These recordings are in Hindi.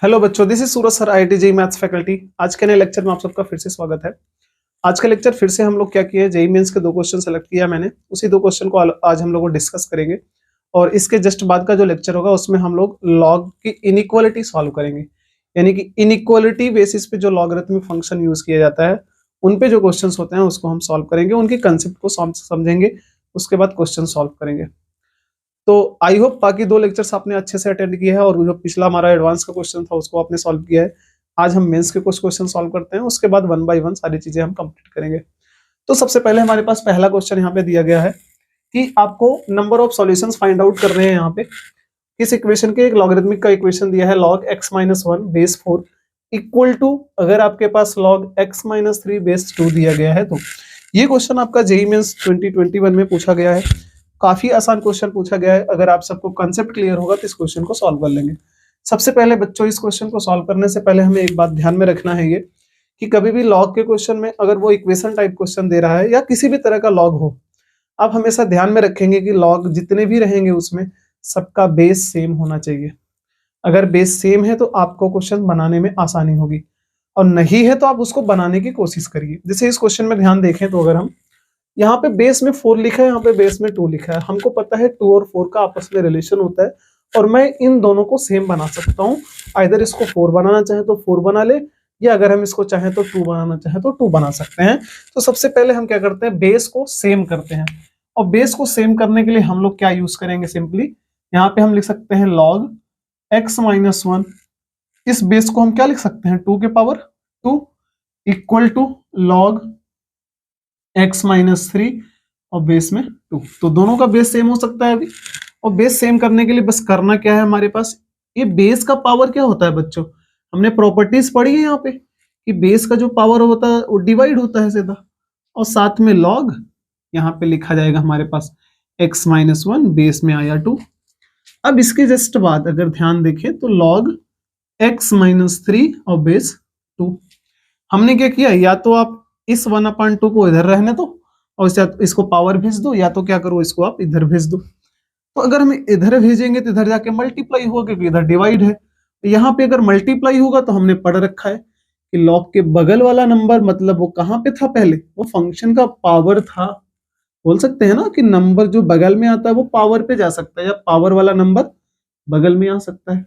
हेलो बच्चों, this is Suraj sir, IIT JEE maths faculty. आज के नए लेक्चर में आप सबका फिर से स्वागत है। आज का लेक्चर फिर से हम लोग क्या किए, जेईई मेंस के दो क्वेश्चन सेलेक्ट किया मैंने, उसी दो क्वेश्चन को आज हम लोग डिस्कस करेंगे। और इसके जस्ट बाद का जो लेक्चर होगा उसमें हम लोग लॉग की इनइक्वालिटी सॉल्व करेंगे। यानी कि इनइक्वालिटी बेसिस पे जो लॉगरिथमिक फंक्शन यूज किया जाता है उन पे जो क्वेश्चन होते हैं उसको हम सॉल्व करेंगे, उनके कंसेप्ट को समझेंगे, उसके बाद क्वेश्चन सॉल्व करेंगे। तो आई होप बाकी दो लेक्चर्स आपने अच्छे से अटेंड किए हैं और जो पिछला हमारा एडवांस का क्वेश्चन था उसको आपने सॉल्व किया है। आज हम मेंस के कुछ क्वेश्चन सॉल्व करते हैं, उसके बाद वन बाय वन सारी चीजें हम कंप्लीट करेंगे। तो सबसे पहले हमारे पास पहला क्वेश्चन यहाँ पे दिया गया है कि आपको number of solutions find out कर रहे हैं। यहाँ पे इस इक्वेशन के एक लॉगरिथमिक का इक्वेशन दिया है log x - 1 base 4 equal to, अगर आपके पास log x - 3 बेस 2 दिया गया है। तो ये क्वेश्चन आपका जेईई मेंस 2021 में पूछा गया है। काफी आसान क्वेश्चन पूछा गया है। अगर आप सबको कंसेप्ट क्लियर होगा तो इस क्वेश्चन को सॉल्व कर लेंगे। सबसे पहले बच्चों, इस क्वेश्चन को सॉल्व करने से पहले हमें एक बात ध्यान में रखना है ये कि कभी भी लॉग के क्वेश्चन में अगर वो इक्वेशन टाइप क्वेश्चन दे रहा है या किसी भी तरह का लॉग हो, आप हमेशा ध्यान में रखेंगे कि लॉग जितने भी रहेंगे उसमें सबका बेस सेम होना चाहिए। अगर बेस सेम है तो आपको क्वेश्चन बनाने में आसानी होगी, और नहीं है तो आप उसको बनाने की कोशिश करिए। जैसे इस क्वेश्चन में ध्यान देखें तो अगर हम यहाँ पे बेस में 4 लिखा है, यहाँ पे बेस में 2 लिखा है, हमको पता है 2 और 4 का आपस में रिलेशन होता है और मैं इन दोनों को सेम बना सकता हूँ। आइदर इसको 4 बनाना चाहे तो 4 बना ले, या अगर हम इसको चाहें तो 2 बनाना चाहे तो 2 बना सकते हैं। तो सबसे पहले हम क्या करते हैं, बेस को सेम करते हैं। और बेस को सेम करने के लिए हम लोग क्या यूज करेंगे, सिंपली यहाँ पे हम लिख सकते हैं log x - 1। इस बेस को हम क्या लिख सकते हैं, 2 के power 2 equal to log x - 3 और बेस में 2। तो दोनों का बेस सेम हो सकता है अभी। और बेस सेम करने के लिए बस करना क्या है हमारे पास, ये बेस का पावर क्या होता है बच्चों, हमने प्रॉपर्टीज पढ़ी है यहाँ पे कि बेस का जो पावर होता है वो डिवाइड होता है सीधा, और साथ में लॉग यहाँ पे लिखा जाएगा हमारे पास x - 1 बेस में आया 2। अब इसके जस्ट बाद अगर ध्यान देखें तो log x - 3 और बेस 2। हमने क्या किया, या तो आप इस 1/2 को इधर रहने दो और इसको पावर भेज दो, या तो क्या करो इसको आप इधर भेज दो। तो अगर हम इधर भेजेंगे तो इधर जाके मल्टीप्लाई होगा क्योंकि इधर डिवाइड है। यहाँ पे अगर मल्टीप्लाई होगा तो हमने पढ़ रखा है कि लॉग के बगल वाला नंबर, मतलब वो कहाँ पे था पहले, वो फंक्शन का पावर था। बोल सकते हैं ना कि नंबर जो बगल में आता है वो पावर पे जा सकता है, या पावर वाला नंबर बगल में आ सकता है।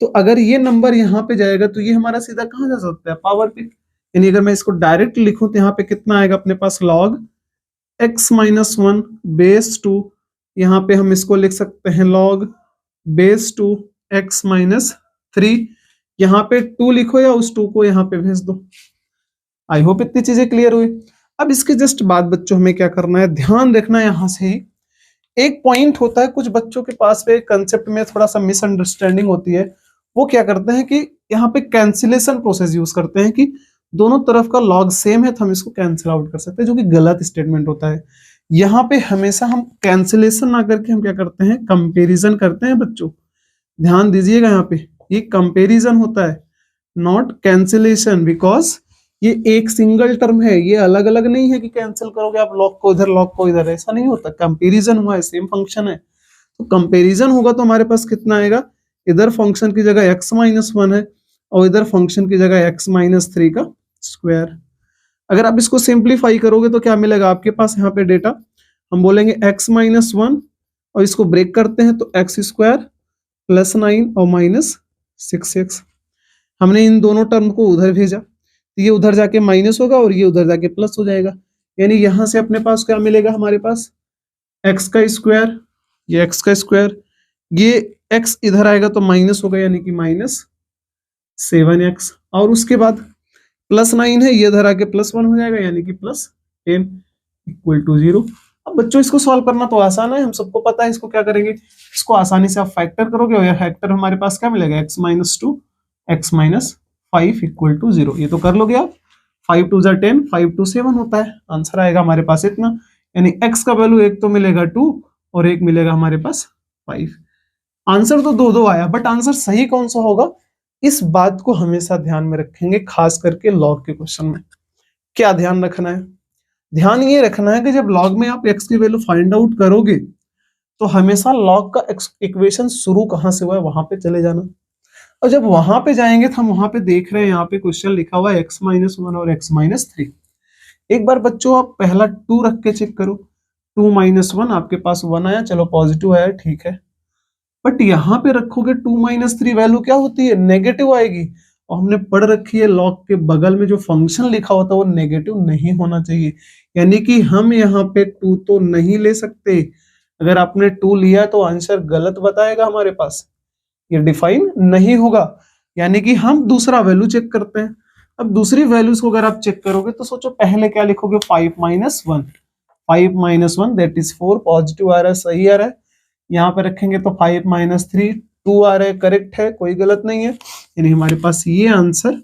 तो अगर ये नंबर यहाँ पे जाएगा तो ये हमारा सीधा कहाँ जा सकता है, पावर पे। यानी अगर मैं इसको डायरेक्ट लिखूं तो यहाँ पे कितना आएगा अपने पास, log x - 1 बेस 2। यहाँ पे हम इसको लिख सकते हैं log बेस 2 x - 3। यहाँ पे 2 लिखो या उस 2 को यहाँ पे भेज दो। आई होप इतनी चीजें क्लियर हुई। अब इसके जस्ट बाद बच्चों हमें क्या करना है, ध्यान रखना है यहाँ से ही एक पॉइंट होता है, कुछ बच्चों के पास पे कंसेप्ट में थोड़ा सा मिसअंडरस्टैंडिंग होती है। वो क्या करते हैं कि यहाँ पे कैंसिलेशन प्रोसेस यूज करते हैं कि दोनों तरफ का लॉग सेम है तो हम इसको कैंसिल आउट कर सकते हैं, जो कि गलत स्टेटमेंट होता है। यहाँ पे हमेशा हम कैंसिलेशन ना करके हम क्या करते हैं, कंपेरिजन करते हैं बच्चों। ध्यान दीजिएगा यहाँ पे, ये कंपेरिजन होता है, नॉट कैंसिलेशन, बिकॉज ये एक सिंगल टर्म है, ये अलग अलग नहीं है कि कैंसिल करोगे आप लॉग को इधर लॉग को इधर, ऐसा नहीं होता। कंपेरिजन हुआ है, सेम फंक्शन है, तो कंपेरिजन होगा तो हमारे पास कितना आएगा, इधर फंक्शन की जगह x - 1 है और इधर फंक्शन की जगह x - 3 का स्क्वायर। अगर आप इसको सिंप्लीफाई करोगे तो क्या मिलेगा आपके पास, यहाँ पे डेटा हम बोलेंगे x - 1 और इसको ब्रेक करते हैं तो x² +9 और -6x। हमने इन दोनों टर्म को उधर भेजा, ये उधर जाके माइनस होगा और ये उधर जाके प्लस हो जाएगा। यानी यहां से अपने पास क्या मिलेगा, हमारे पास x का स्क्वायर, ये x का स्क्वायर, ये x इधर आएगा तो माइनस होगा यानी कि -7x, और उसके बाद +9 है, ये इधर आके +1 हो जाएगा यानी कि +10 इक्वल टू 0। अब बच्चों इसको सॉल्व करना तो आसान है, हम सबको पता है। इसको क्या करेंगे, इसको आसानी से आप फैक्टर करोगे और फैक्टर हमारे पास क्या मिलेगा, x - 2 x - 5 इक्वल टू 0। ये तो कर लोगे आप, 5 2 = 10, 5 2 7 होता है। आंसर आएगा हमारे पास इतना, यानी x का वैल्यू एक तो मिलेगा 2 और एक मिलेगा हमारे पास 5। आंसर तो दो आया, बट आंसर सही कौन सा होगा, इस बात को हमेशा ध्यान में रखेंगे, खास करके लॉग के क्वेश्चन में। क्या ध्यान रखना है, ध्यान ये रखना है कि जब लॉग में आप x की वैल्यू फाइंड आउट करोगे तो हमेशा लॉग का इक्वेशन शुरू कहां से हुआ है वहां पे चले जाना। और जब वहां पे जाएंगे तो हम वहां पे देख रहे हैं यहाँ पे क्वेश्चन लिखा हुआ है x-1 और x-3। एक बार बच्चों आप पहला 2 रख के चेक करो, 2-1 आपके पास 1 आया, चलो पॉजिटिव आया, ठीक है। बट यहाँ पे रखोगे 2-3 वैल्यू क्या होती है, नेगेटिव आएगी। और हमने पढ़ रखी है लॉग के बगल में जो फंक्शन लिखा होता है वो नेगेटिव नहीं होना चाहिए, यानी कि हम यहाँ पे 2 तो नहीं ले सकते। अगर आपने 2 लिया तो आंसर गलत बताएगा हमारे पास, ये डिफाइन नहीं होगा। यानी कि हम दूसरा वैल्यू चेक करते हैं। अब दूसरी वैल्यूज को अगर आप चेक करोगे तो सोचो पहले क्या लिखोगे, 5-1, 5-1 दैट इज 4, पॉजिटिव आ रहा है, सही आ रहा है। यहाँ पे रखेंगे तो 5-3 2 आ रहा है, करेक्ट है, कोई गलत नहीं है। यानी हमारे पास ये आंसर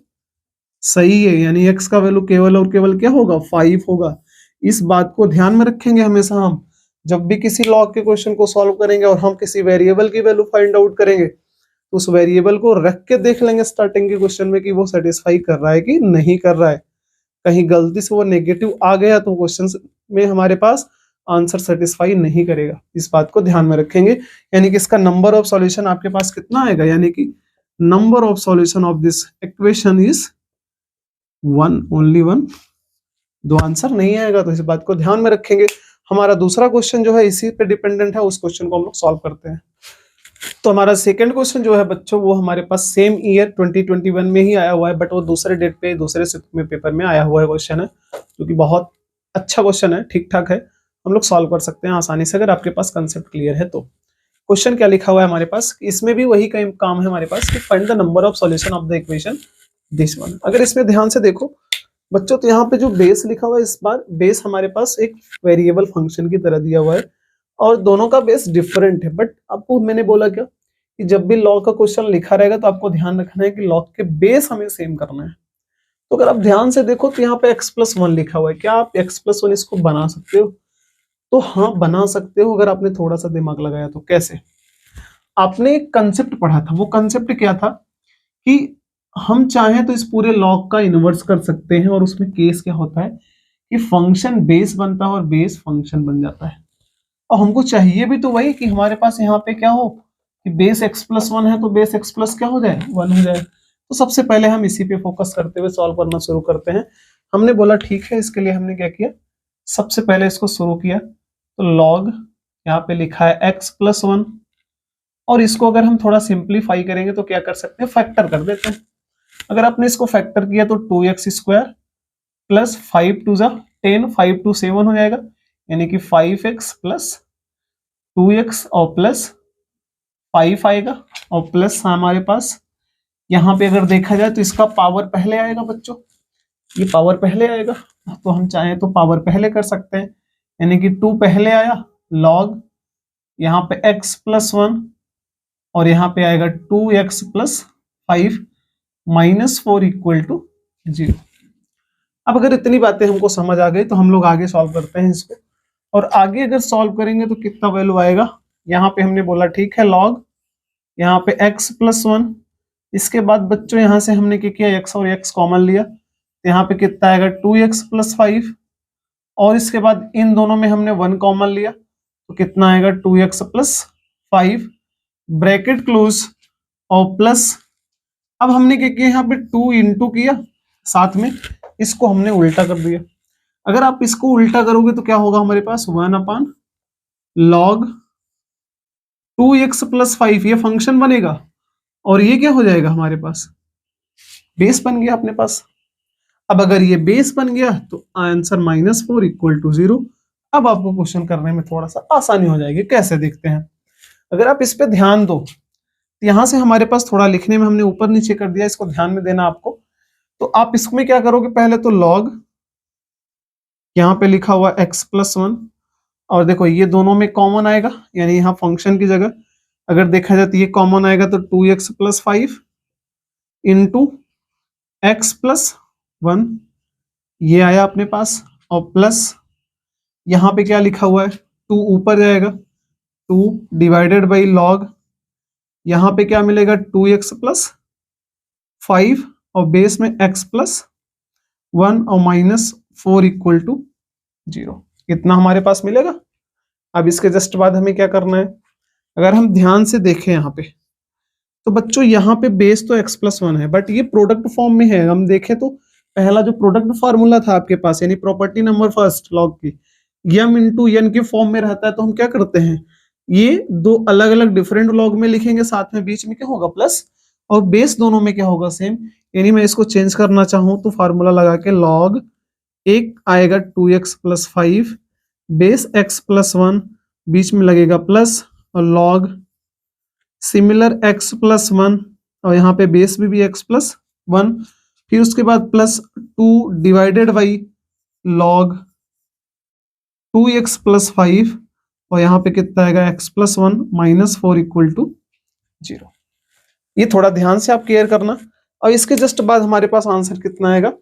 सही है, यानी x का वैल्यू केवल और केवल क्या होगा, 5 होगा। इस बात को ध्यान में रखेंगे हमेशा हम जब भी किसी लॉग के क्वेश्चन को सॉल्व करेंगे और हम किसी वेरिएबल की वैल्यू फाइंड आउट करेंगे तो उस वेरिएबल को रख के देख लेंगे स्टार्टिंग के क्वेश्चन में कि वो सेटिस्फाई कर रहा है कि नहीं कर रहा है। कहीं गलती से वो नेगेटिव आ गया तो क्वेश्चन में हमारे पास आंसर सेटिस्फाई नहीं करेगा, इस बात को ध्यान में रखेंगे। यानी कि इसका नंबर ऑफ सॉल्यूशन आपके पास कितना आएगा, यानी कि number of solution of this equation is 1, only 1, 2 answer नहीं आएगा, तो इस बात को ध्यान में रखेंगे। हमारा दूसरा क्वेश्चन जो है इसी पे डिपेंडेंट है, उस क्वेश्चन को हम लोग सॉल्व करते हैं। तो हमारा सेकंड क्वेश्चन जो है बच्चों वो हमारे पास सेम ईयर 2021 में ही आया हुआ है, बट वो दूसरे डेट पे दूसरे में पेपर में आया हुआ है क्वेश्चन है, जो कि बहुत अच्छा क्वेश्चन है, ठीक ठाक है, हम लोग सॉल्व कर सकते हैं आसानी से अगर आपके पास कंसेप्ट क्लियर है तो। क्वेश्चन क्या लिखा हुआ है हमारे पास, इसमें भी वही काम है हमारे पास कि find the number of solution of the equation this one. अगर इसमें ध्यान से देखो बच्चों तो यहाँ पे जो बेस लिखा हुआ है, इस बार बेस हमारे पास एक वेरिएबल फंक्शन की तरह दिया हुआ है और दोनों का बेस डिफरेंट है। बट आपको मैंने बोला क्या कि जब भी लॉग का क्वेश्चन लिखा रहेगा तो आपको ध्यान रखना है कि लॉग के बेस हमें सेम करना है। तो अगर आप ध्यान से देखो तो यहाँ पे x+1 लिखा हुआ है, क्या आप x+1 इसको बना सकते हो, तो हाँ बना सकते हो अगर आपने थोड़ा सा दिमाग लगाया तो। कैसे, आपने एक कंसेप्ट पढ़ा था, वो कंसेप्ट क्या था कि हम चाहें तो इस पूरे लॉग का इनवर्स कर सकते हैं, और उसमें केस क्या होता है कि फंक्शन बेस बनता है और बेस फंक्शन बन जाता है। और हमको चाहिए भी तो वही कि हमारे पास यहाँ पे क्या हो कि बेस x+1 है तो बेस x प्लस क्या हो जाए 1 हो जाए। तो सबसे पहले हम इसी पे फोकस करते हुए सॉल्व करना शुरू करते हैं। हमने बोला ठीक है, इसके लिए हमने क्या किया, सबसे पहले इसको शुरू किया तो लॉग यहाँ पे लिखा है x+1, और इसको अगर हम थोड़ा सिंप्लीफाई करेंगे तो क्या कर सकते हैं, फैक्टर कर देते हैं। अगर आपने इसको फैक्टर किया तो 2x² प्लस 5 2 जा 10, 5 2 7 हो जाएगा, यानी कि 5x प्लस 2x और प्लस 5 आएगा, और प्लस हमारे पास यहाँ पे अगर देखा जाए तो इसका पावर पहले आएगा बच्चों, ये पावर पहले आएगा, तो हम चाहें तो पावर पहले कर सकते हैं, यानी कि 2 पहले आया लॉग यहाँ पे x+1 और यहाँ पे आएगा 2x प्लस 5 -4 इक्वल टू 0। अब अगर इतनी बातें हमको समझ आ गई तो हम लोग आगे सॉल्व करते हैं इसको, और आगे अगर सॉल्व करेंगे तो कितना वैल्यू आएगा, यहाँ पे हमने बोला ठीक है लॉग यहाँ पे x+1, इसके बाद बच्चों यहाँ से हमने क्या किया, x और x कॉमन लिया, तो यहाँ पे कितना आएगा 2x प्लस 5, और इसके बाद इन दोनों में हमने 1 कॉमन लिया तो कितना आएगा 2x प्लस 5 ब्रैकेट क्लोज और प्लस। अब हमने क्या किया, यहाँ पे 2 इंटू किया, साथ में इसको हमने उल्टा कर दिया। अगर आप इसको उल्टा करोगे तो क्या होगा हमारे पास 1 अपॉन लॉग 2x प्लस 5, ये फंक्शन बनेगा, और ये क्या हो जाएगा हमारे पास बेस बन गया अपने पास। अब अगर ये बेस बन गया तो आंसर -4 इक्वल टू 0। अब आपको क्वेश्चन करने में थोड़ा सा आसानी हो जाएगी। कैसे देखते हैं, अगर आप इस पे ध्यान दो तो यहां से हमारे पास थोड़ा लिखने में हमने ऊपर नीचे कर दिया, इसको ध्यान में देना आपको। तो आप इसमें क्या करोगे, पहले तो लॉग यहाँ पे लिखा हुआ x+1, और देखो ये दोनों में कॉमन आएगा, यानी यहाँ फंक्शन की जगह अगर देखा जाए तो ये कॉमन आएगा, तो 2x plus 5 into x plus 1 ये आया अपने पास, और प्लस यहाँ पे क्या लिखा हुआ है 2 ऊपर जाएगा, 2 डिवाइडेड बाई लॉग यहाँ पे क्या मिलेगा 2x प्लस 5 और बेस में x प्लस 1 और -4 इक्वल टू 0, इतना हमारे पास मिलेगा। अब इसके जस्ट बाद हमें क्या करना है, अगर हम ध्यान से देखें यहाँ पे तो बच्चों यहाँ पे बेस तो x+1 है, बट ये प्रोडक्ट फॉर्म में है। हम देखें तो पहला जो प्रोडक्ट फार्मूला था आपके पास, यानी प्रॉपर्टी नंबर फर्स्ट लॉग की, m इंटू n के फॉर्म में रहता है, तो हम क्या करते हैं, ये दो अलग अलग डिफरेंट लॉग में लिखेंगे, साथ में बीच में क्या होगा प्लस, और बेस दोनों में क्या होगा सेम। यानी मैं इसको चेंज करना चाहूं तो फार्मूला लगा के लॉग एक आएगा 2x+5, बेस x+1, बीच में लगेगा प्लस, और लॉग सिमिलर x+1, और यहाँ पे बेस भी x+1, फिर उसके बाद plus 2 divided by log 2x+5, और यहाँ पे कितना आएगा x+1 -4 इक्वल टू 0। ये थोड़ा ध्यान से आप क्लियर करना। और इसके जस्ट बाद हमारे पास आंसर कितना आएगा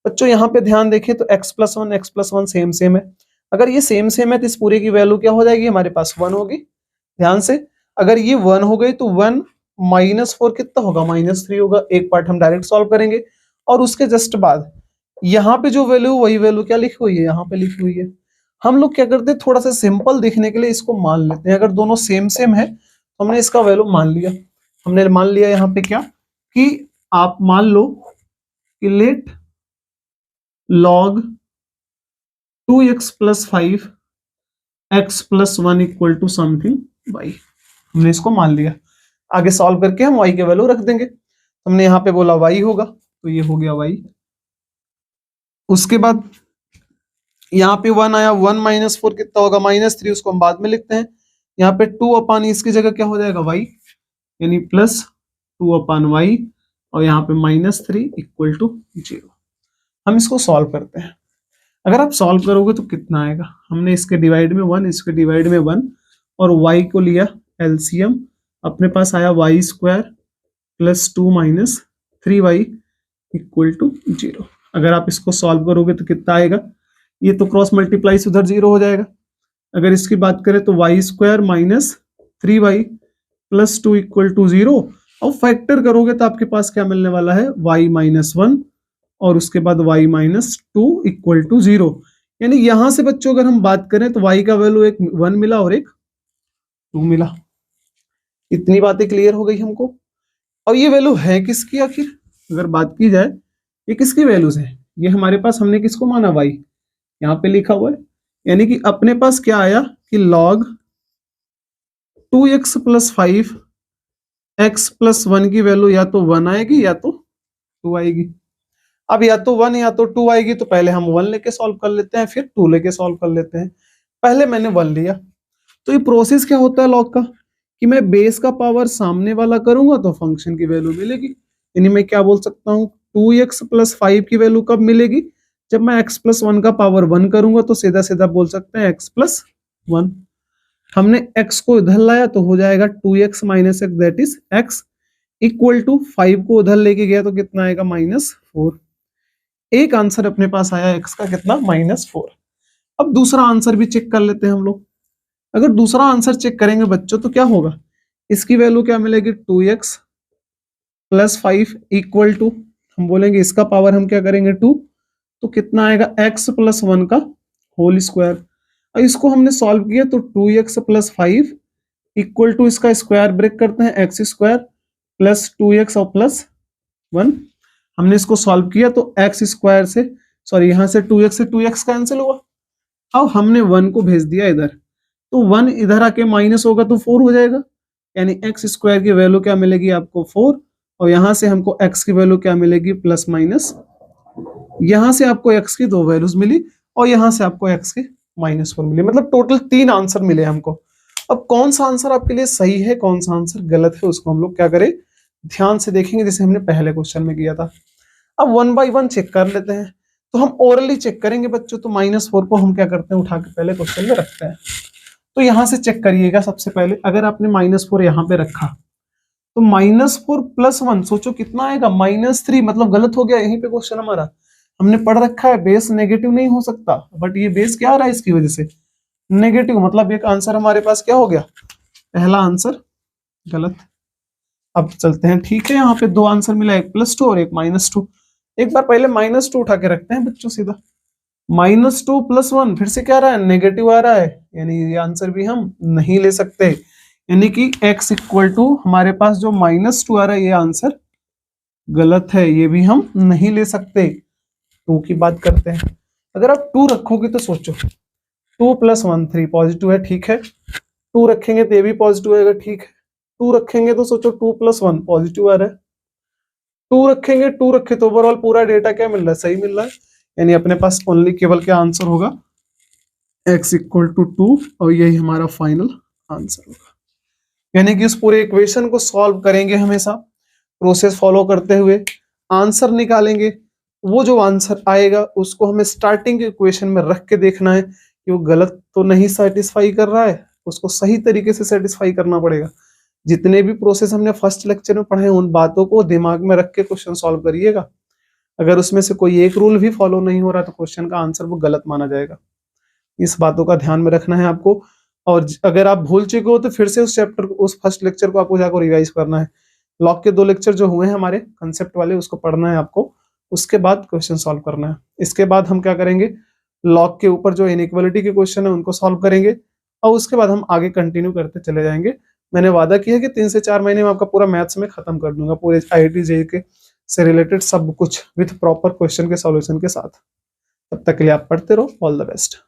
बच्चों, यहाँ पे ध्यान देखें तो x+1 सेम सेम है। अगर ये सेम सेम है तो इस पूरे की वैल्यू क्या हो जाएगी, हमारे पास 1 होगी। ध्यान से, अगर ये 1 हो गई तो 1 -4 कितना होगा, -3 होगा। एक पार्ट हम डायरेक्ट सॉल्व करेंगे, और उसके जस्ट बाद यहाँ पे जो वैल्यू, वही वैल्यू क्या लिखी हुई है, यहाँ पे लिखी हुई है। हम लोग क्या करते हैं, थोड़ा सा सिंपल दिखने के लिए इसको मान लेते हैं। अगर दोनों सेम सेम है तो हमने इसका वैल्यू मान लिया। हमने मान लिया यहाँ पे क्या, कि आप मान लो कि let log 2x+5 x+1 equal to something y। हमने इसको मान लिया। आगे सॉल्व करके हम y के वैल्यू रख देंगे। हमने यहाँ पे बोला y होगा, तो ये हो गया y। उसके बाद यहाँ पे 1 आया, 1 -4 कितना होगा, -3, उसको हम बाद में लिखते हैं। यहाँ पे 2 इसकी जगह क्या हो जाएगा y, यानी +2/y, और यहाँ पे -3 इक्वल टू 0। हम इसको सॉल्व करते हैं। अगर आप सॉल्व करोगे तो कितना आएगा, हमने इसके डिवाइड में 1, इसके डिवाइड में 1, और y को लिया एलसीएम, अपने पास आया y² + 2 - 3y इक्वल टू 0। अगर आप इसको सॉल्व करोगे तो कितना आएगा, ये तो क्रॉस मल्टीप्लाई से उधर 0 हो जाएगा। अगर इसकी बात करें तो y² - 3y + 2 इक्वल टू 0, और फैक्टर करोगे तो आपके पास क्या मिलने वाला है, y -1, और उसके बाद y -2 इक्वल टू 0। यानी यहां से बच्चों अगर हम बात करें तो y का वैल्यू एक 1 मिला और एक 2 मिला। इतनी बातें क्लियर हो गई हमको। और ये वैल्यू है किसकी, आखिर अगर बात की जाए ये किसकी वैल्यूज है, ये हमारे पास हमने किसको माना, y, यहाँ पे लिखा हुआ है। यानी कि अपने पास क्या आया कि log 2x+5 x+1 की वैल्यू या तो 1 आएगी या तो 2 आएगी। अब या तो 1 या तो 2 आएगी, तो पहले हम 1 लेके सॉल्व कर लेते हैं, फिर 2 लेके सॉल्व कर लेते हैं। पहले मैंने 1 लिया, तो ये प्रोसेस क्या होता है लॉग का, कि मैं बेस का पावर सामने वाला करूंगा तो फंक्शन की वैल्यू मिलेगी। यानी मैं क्या बोल सकता हूँ, 2x+5 की वैल्यू कब मिलेगी, जब मैं x+1 का पावर 1 करूंगा, तो सीधा सीधा बोल सकते हैं x+1। हमने x को इधर लाया तो हो जाएगा 2x - x, that is x equal to 5 को उधर लेके गया तो कितना आएगा, -4। एक आंसर अपने पास आया x का कितना, -4। अब दूसरा आंसर भी चेक कर लेते हैं हम लोग। अगर दूसरा आंसर चेक करेंगे बच्चों तो क्या होगा, इसकी वैल्यू क्या मिलेगी, 2x+5 इक्वल टू, हम बोलेंगे इसका पावर हम क्या करेंगे 2, तो कितना आएगा x+1 का होल स्क्वायर। और इसको हमने सॉल्व किया तो 2x+5 इक्वल टू, इसका स्क्वायर ब्रेक करते हैं, x² + 2x और +1। हमने इसको सॉल्व किया तो x² से, सॉरी यहाँ से 2x से 2x कैंसिल हुआ। अब हमने 1 को भेज दिया इधर, तो 1 इधर आके माइनस होगा तो 4 हो जाएगा। यानी x² की वैल्यू क्या मिलेगी आपको 4, और यहां से हमको x की वैल्यू क्या मिलेगी, +-। यहां से आपको x की 2 वैल्यूज मिली, और यहां से आपको x की -4 मिली। मतलब टोटल 3 आंसर मिले हमको। अब कौन सा आंसर आपके लिए सही है, कौन सा आंसर गलत है, उसको हम लोग क्या करें, ध्यान से देखेंगे, जैसे हमने पहले क्वेश्चन में किया था। अब 1 बाय 1 चेक कर लेते हैं। तो हम ओरली चेक करेंगे बच्चों, तो -4 को हम क्या करते हैं, उठा के पहले क्वेश्चन में रखते हैं। तो यहां से चेक करिएगा सबसे पहले, अगर आपने -4 यहाँ पे रखा तो -4 + 1 सोचो कितना आएगा, -3। मतलब गलत हो गया यहीं पे क्वेश्चन हमारा। हमने पढ़ रखा है बेस नेगेटिव नहीं हो सकता, बट ये बेस क्या आ रहा है इसकी वजह से, नेगेटिव। मतलब एक आंसर हमारे पास क्या हो गया, पहला आंसर गलत। अब चलते हैं, ठीक है, यहाँ पे 2 आंसर मिला, एक +2 और एक -2। एक बार पहले -2 उठा के रखते हैं बच्चों सीधा। -2 + 1 फिर से क्या आ रहा है, नेगेटिव आ रहा है, यानी ये आंसर भी हम नहीं ले सकते। यानी कि x इक्वल टू हमारे पास जो -2 आ रहा है ये आंसर गलत है, ये भी हम नहीं ले सकते। 2 की बात करते हैं। अगर आप 2 रखोगे तो सोचो 2 + 1 3 पॉजिटिव है, ठीक है। 2 रखेंगे तो ये भी पॉजिटिव आएगा, ठीक है। 2 रखेंगे तो सोचो 2 + 1 पॉजिटिव आ रहा है। 2 रखेंगे, 2 रखे तो ओवरऑल पूरा डेटा क्या मिल रहा है, सही मिल रहा है। यानी अपने पास ओनली केवल क्या आंसर होगा, x इक्वल टू 2 और यही हमारा फाइनल आंसर होगा। यानी कि इस पूरे इक्वेशन को सॉल्व करेंगे हमेशा प्रोसेस फॉलो करते हुए, आंसर निकालेंगे। वो जो आंसर आएगा उसको हमें स्टार्टिंग के इक्वेशन में रख के देखना है कि वो गलत तो नहीं सेटिस्फाई कर रहा है, उसको सही तरीके से सेटिस्फाई करना पड़ेगा। जितने भी प्रोसेस हमने फर्स्ट लेक्चर में पढ़े उन बातों को दिमाग में रख के क्वेश्चन सॉल्व करिएगा। अगर उसमें से कोई एक रूल भी फॉलो नहीं हो रहा तो क्वेश्चन का आंसर वो गलत माना जाएगा। इस बातों का ध्यान में रखना है आपको। और अगर आप भूल चुके हो तो फिर से उस चैप्टर को, उस फर्स्ट लेक्चर को आपको जाकर रिवाइज करना है। लॉग के 2 लेक्चर जो हुए हैं हमारे कंसेप्ट वाले, उसको पढ़ना है आपको, उसके बाद क्वेश्चन सॉल्व करना है। इसके बाद हम क्या करेंगे, लॉग के ऊपर जो इनइक्वालिटी के क्वेश्चन है उनको सॉल्व करेंगे और उसके बाद हम आगे कंटिन्यू करते चले जाएंगे। मैंने वादा किया कि 3 से 4 महीने में आपका पूरा मैथ्स में खत्म कर दूंगा, पूरे IIT JEE के से रिलेटेड सब कुछ विथ प्रॉपर क्वेश्चन के सॉल्यूशन के साथ। तब तक के लिए आप पढ़ते रहो। All the best.